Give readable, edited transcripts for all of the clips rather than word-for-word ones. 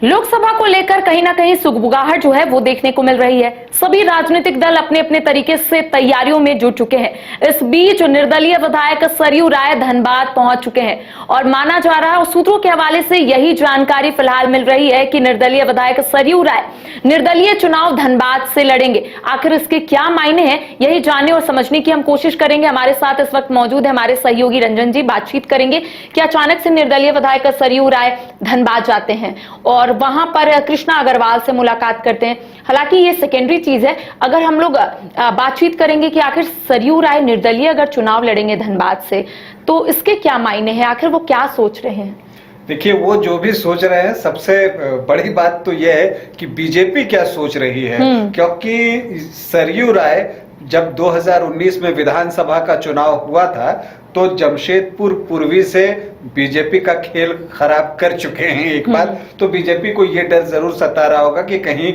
लोकसभा को लेकर कहीं ना कहीं सुगबुगाहट जो है वो देखने को मिल रही है। सभी राजनीतिक दल अपने अपने तरीके से तैयारियों में जुट चुके हैं। इस बीच निर्दलीय विधायक सरयू राय धनबाद पहुंच चुके हैं और माना जा रहा है और सूत्रों के हवाले से यही जानकारी फिलहाल मिल रही है कि निर्दलीय विधायक सरयू राय निर्दलीय चुनाव धनबाद से लड़ेंगे। आखिर इसके क्या मायने हैं, यही जानने और समझने की हम कोशिश करेंगे। हमारे साथ इस वक्त मौजूद है हमारे सहयोगी रंजन जी। बातचीत करेंगे कि अचानक से निर्दलीय विधायक सरयू राय धनबाद जाते हैं और वहां पर कृष्णा अग्रवाल से मुलाकात करते हैं। हालांकि ये सेकेंडरी चीज है। अगर हम लोग बातचीत करेंगे कि आखिर सरयू राय निर्दलीय अगर चुनाव लड़ेंगे धनबाद से तो इसके क्या मायने हैं, आखिर वो क्या सोच रहे हैं? देखिए, वो जो भी सोच रहे हैं, सबसे बड़ी बात तो यह है कि बीजेपी क्या सोच रही है। क्योंकि सरयू राय जब 2019 में विधानसभा का चुनाव हुआ था तो जमशेदपुर पूर्वी से बीजेपी का खेल खराब कर चुके हैं एक बार। तो बीजेपी को ये डर जरूर सता रहा होगा कि कहीं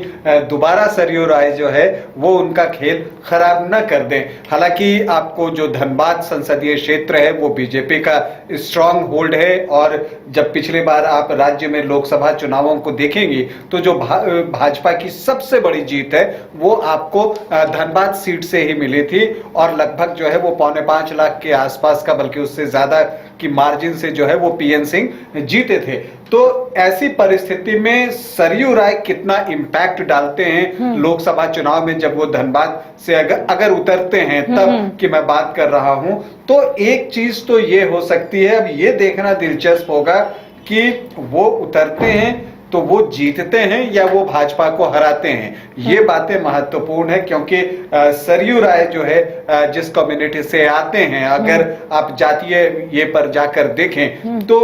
दोबारा सरयू राय जो है वो उनका खेल खराब न कर दें। हालांकि आपको जो धनबाद संसदीय क्षेत्र है वो बीजेपी का स्ट्रांग होल्ड है और जब पिछली बार आप राज्य में लोकसभा चुनावों को देखेंगे तो जो भाजपा की सबसे बड़ी जीत है वो आपको धनबाद सीट से ही मिली थी और लगभग जो है वो 4.25 लाख के आसपास का, बल्कि उससे ज्यादा की मार्जिन से जो है वो पीएन सिंह जीते थे। तो ऐसी परिस्थिति में सरयू राय कितना इंपैक्ट डालते हैं लोकसभा चुनाव में, जब वो धनबाद से अगर उतरते हैं तब की मैं बात कर रहा हूं। तो एक चीज तो ये हो सकती है, अब ये देखना दिलचस्प होगा कि वो उतरते हैं तो वो जीतते हैं या वो भाजपा को हराते हैं। ये बातें महत्वपूर्ण है क्योंकि सरयू राय जो है जिस कम्युनिटी से आते हैं, अगर आप जातीय ये पर जाकर देखें तो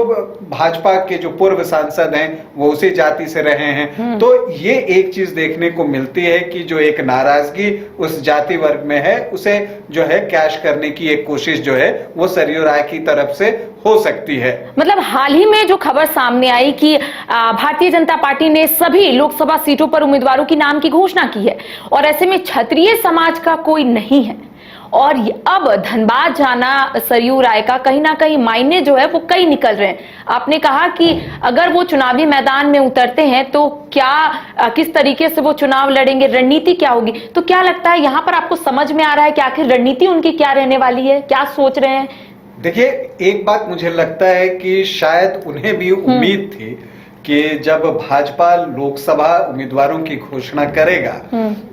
भाजपा के जो पूर्व सांसद हैं वो उसी जाति से रहे हैं। तो ये एक चीज देखने को मिलती है कि जो एक नाराजगी उस जाति वर्ग में है उसे जो है कैश करने की एक कोशिश जो है वो सरयू राय की तरफ से हो सकती है। मतलब हाल ही में जो खबर सामने आई कि भारतीय जनता पार्टी ने सभी लोकसभा सीटों पर उम्मीदवारों की नाम की घोषणा की है और ऐसे में क्षत्रिय समाज का कोई नहीं है और अब धनबाद जाना सरयू राय का कहीं ना कहीं मायने जो है वो कई निकल रहे हैं। आपने कहा कि अगर वो चुनावी मैदान में उतरते हैं तो क्या किस तरीके से वो चुनाव लड़ेंगे, रणनीति क्या होगी। तो क्या लगता है यहाँ पर आपको समझ में आ रहा है कि आखिर रणनीति उनकी क्या रहने वाली है, क्या सोच रहे हैं? देखिए, एक बात मुझे लगता है कि शायद उन्हें भी उम्मीद थी कि जब भाजपा लोकसभा उम्मीदवारों की घोषणा करेगा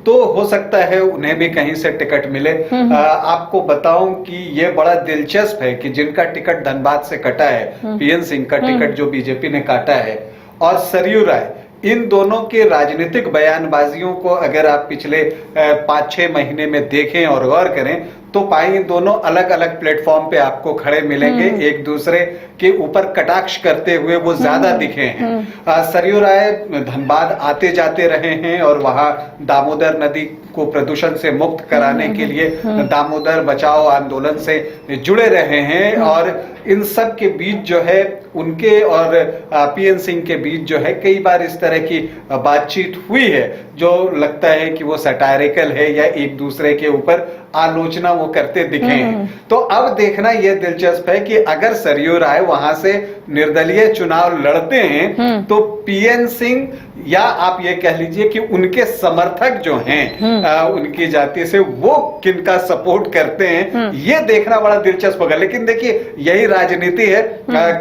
तो हो सकता है उन्हें भी कहीं से टिकट मिले। आपको बताऊं कि ये बड़ा दिलचस्प है कि जिनका टिकट धनबाद से कटा है, पीएन सिंह का टिकट जो बीजेपी ने काटा है, और सरयू राय, इन दोनों के राजनीतिक बयानबाजियों को अगर आप पिछले 5-6 महीने में देखें और गौर करें तो पाएंगे दोनों अलग अलग प्लेटफॉर्म पे आपको खड़े मिलेंगे, एक दूसरे के ऊपर कटाक्ष करते हुए वो ज्यादा दिखे हैं। सरयू राय धनबाद आते जाते रहे हैं और वहां दामोदर नदी को प्रदूषण से मुक्त कराने के लिए दामोदर बचाओ आंदोलन से जुड़े रहे हैं और इन सब के बीच जो है उनके और पीएन सिंह के बीच जो है कई बार इस तरह की बातचीत हुई है जो लगता है कि वो सटायरिकल है या एक दूसरे के ऊपर आलोचना वो करते दिखे हैं। तो अब देखना यह दिलचस्प है कि अगर सरयू राय वहां से निर्दलीय चुनाव लड़ते हैं तो पीएन सिंह या आप ये कह लीजिए कि उनके समर्थक जो हैं उनकी जाति से वो किनका सपोर्ट करते हैं, ये देखना बड़ा दिलचस्प होगा। लेकिन देखिए, यही राजनीति है,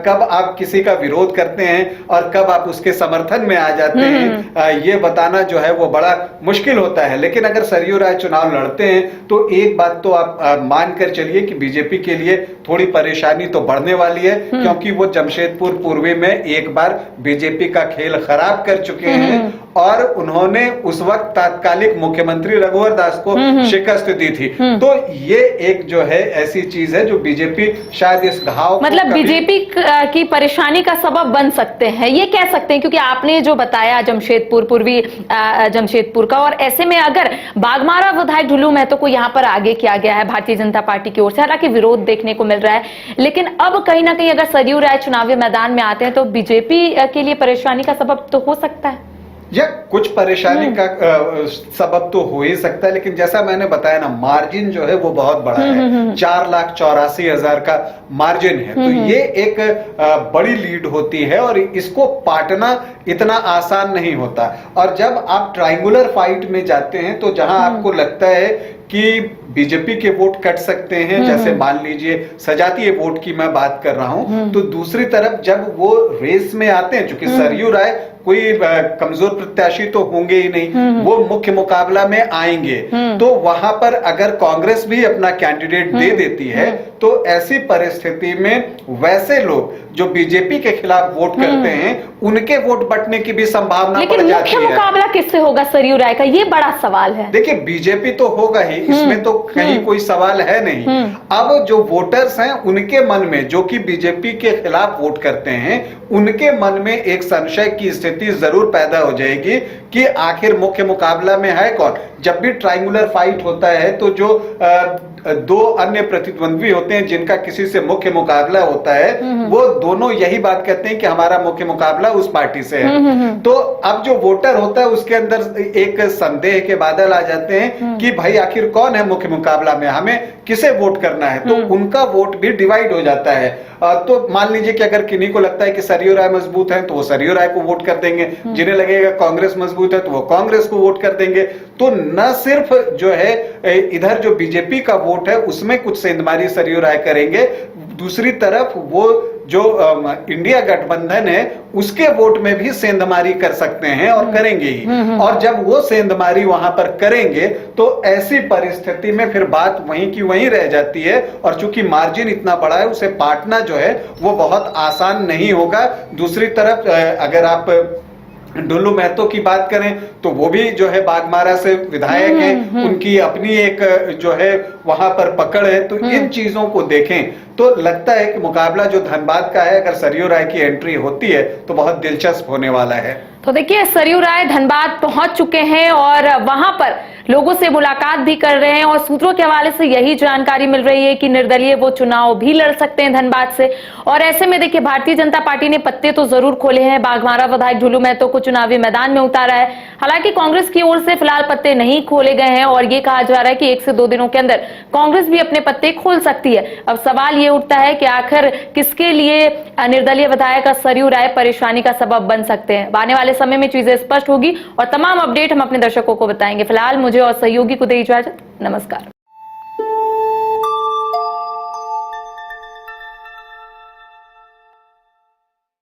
कब आप किसी का विरोध करते हैं और कब आप उसके समर्थन में आ जाते हैं, ये बताना जो है वो बड़ा मुश्किल होता है। लेकिन अगर सरयू राय चुनाव लड़ते हैं तो एक बात तो आप मानकर चलिए कि बीजेपी के लिए थोड़ी परेशानी तो बढ़ने वाली है, क्योंकि वो जमशेदपुर पूर्वी में एक बार बीजेपी का खेल खराब कर चुके हैं और उन्होंने उस वक्त तात्कालिक मुख्यमंत्री रघुवर दास को शिकस्त दी थी। तो ये एक जो है ऐसी चीज है जो बीजेपी शायद इस घाव मतलब बीजेपी की परेशानी का सबब बन सकते हैं, ये कह सकते हैं, क्योंकि आपने जो बताया जमशेदपुर पूर्वी जमशेदपुर का, और ऐसे में अगर बाघमारा विधायक ढुल्लू महतो को यहाँ पर आगे किया गया है भारतीय जनता पार्टी की ओर से, हालांकि विरोध देखने को मिल रहा है, लेकिन अब कहीं ना कहीं अगर सरयू राय चुनावी मैदान में आते हैं तो बीजेपी के लिए परेशानी का सबब तो हो सकता है। या कुछ परेशानी का सबब तो हो ही सकता है, लेकिन जैसा मैंने बताया ना, मार्जिन जो है वो बहुत बड़ा है। 4,84,000 का मार्जिन है, तो ये एक बड़ी लीड होती है और इसको पाटना इतना आसान नहीं होता। और जब आप ट्रायंगुलर फाइट में जाते हैं तो जहां आपको लगता है कि बीजेपी के वोट कट सकते हैं, जैसे मान लीजिए सजातीय वोट की मैं बात कर रहा हूं, तो दूसरी तरफ जब वो रेस में आते हैं, चूंकि सरयू राय कोई कमजोर प्रत्याशी तो होंगे ही नहीं, वो मुख्य मुकाबला में आएंगे, तो वहां पर अगर कांग्रेस भी अपना कैंडिडेट दे देती है तो ऐसी परिस्थिति में वैसे लोग जो बीजेपी के खिलाफ वोट करते हैं उनके वोट बटने की भी संभावना बढ़ जाती है। मुख्य मुकाबला किससे होगा सरयू राय का, ये बड़ा सवाल है। देखिए, बीजेपी तो होगा ही, इसमें तो कहीं कोई सवाल है नहीं। अब जो वोटर्स हैं उनके मन में, जो कि बीजेपी के खिलाफ वोट करते हैं, उनके मन में एक संशय की स्थिति जरूर पैदा हो जाएगी कि आखिर मुख्य मुकाबला में है कौन। जब भी ट्रायंगुलर फाइट होता है तो जो दो अन्य प्रतिद्वंद्वी होते हैं जिनका किसी से मुख्य मुकाबला होता है, वो दोनों यही बात कहते हैं कि हमारा मुख्य मुकाबला उस पार्टी से है। तो अब जो वोटर होता है उसके अंदर एक संदेह के बादल आ जाते हैं कि भाई आखिर कौन है मुख्य मुकाबला में, हमें किसे वोट करना है, तो उनका वोट भी डिवाइड हो जाता है। तो मान लीजिए कि अगर किन्हीं को लगता है कि सरयू राय मजबूत है तो वो सरयू राय को वोट कर देंगे, जिन्हें लगेगा कांग्रेस मजबूत है तो वो कांग्रेस को वोट कर देंगे। तो न सिर्फ जो है इधर जो बीजेपी का वोट है उसमें कुछ सेंधमारी सरयू राय करेंगे, दूसरी तरफ वो जो इंडिया गठबंधन है उसके वोट में भी सेंधमारी कर सकते हैं और करेंगे ही। और जब वो सेंधमारी वहां पर करेंगे तो ऐसी परिस्थिति में फिर बात वहीं की वहीं रह जाती है, और चूंकि मार्जिन इतना बड़ा है उसे पाटना जो है वो बहुत आसान नहीं होगा। दूसरी तरफ अगर आप डुल्लू महतो की बात करें तो वो भी जो है बागमारा से विधायक हैं, उनकी अपनी एक जो है वहां पर पकड़ है। तो इन चीजों को देखें तो लगता है कि मुकाबला जो धनबाद का है, अगर सरयू राय की एंट्री होती है तो बहुत दिलचस्प होने वाला है। तो देखिए, सरयू राय धनबाद पहुंच चुके हैं और वहां पर लोगों से मुलाकात भी कर रहे हैं, और सूत्रों के हवाले से यही जानकारी मिल रही है कि निर्दलीय वो चुनाव भी लड़ सकते हैं धनबाद से। और ऐसे में देखिए, भारतीय जनता पार्टी ने पत्ते तो जरूर खोले हैं, बागमारा विधायक ढुल्लू महतो को चुनावी मैदान में उतारा है। हालांकि कांग्रेस की ओर से फिलहाल पत्ते नहीं खोले गए हैं और ये कहा जा रहा है कि 1 से 2 दिनों के अंदर कांग्रेस भी अपने पत्ते खोल सकती है। अब सवाल ये उठता है कि आखिर किसके लिए निर्दलीय विधायक सरयू राय परेशानी का सबब बन सकते हैं। आने वाले समय में चीजें स्पष्ट होगी और तमाम अपडेट हम अपने दर्शकों को बताएंगे। फिलहाल मुझे और सहयोगी को दे इजाजत, नमस्कार।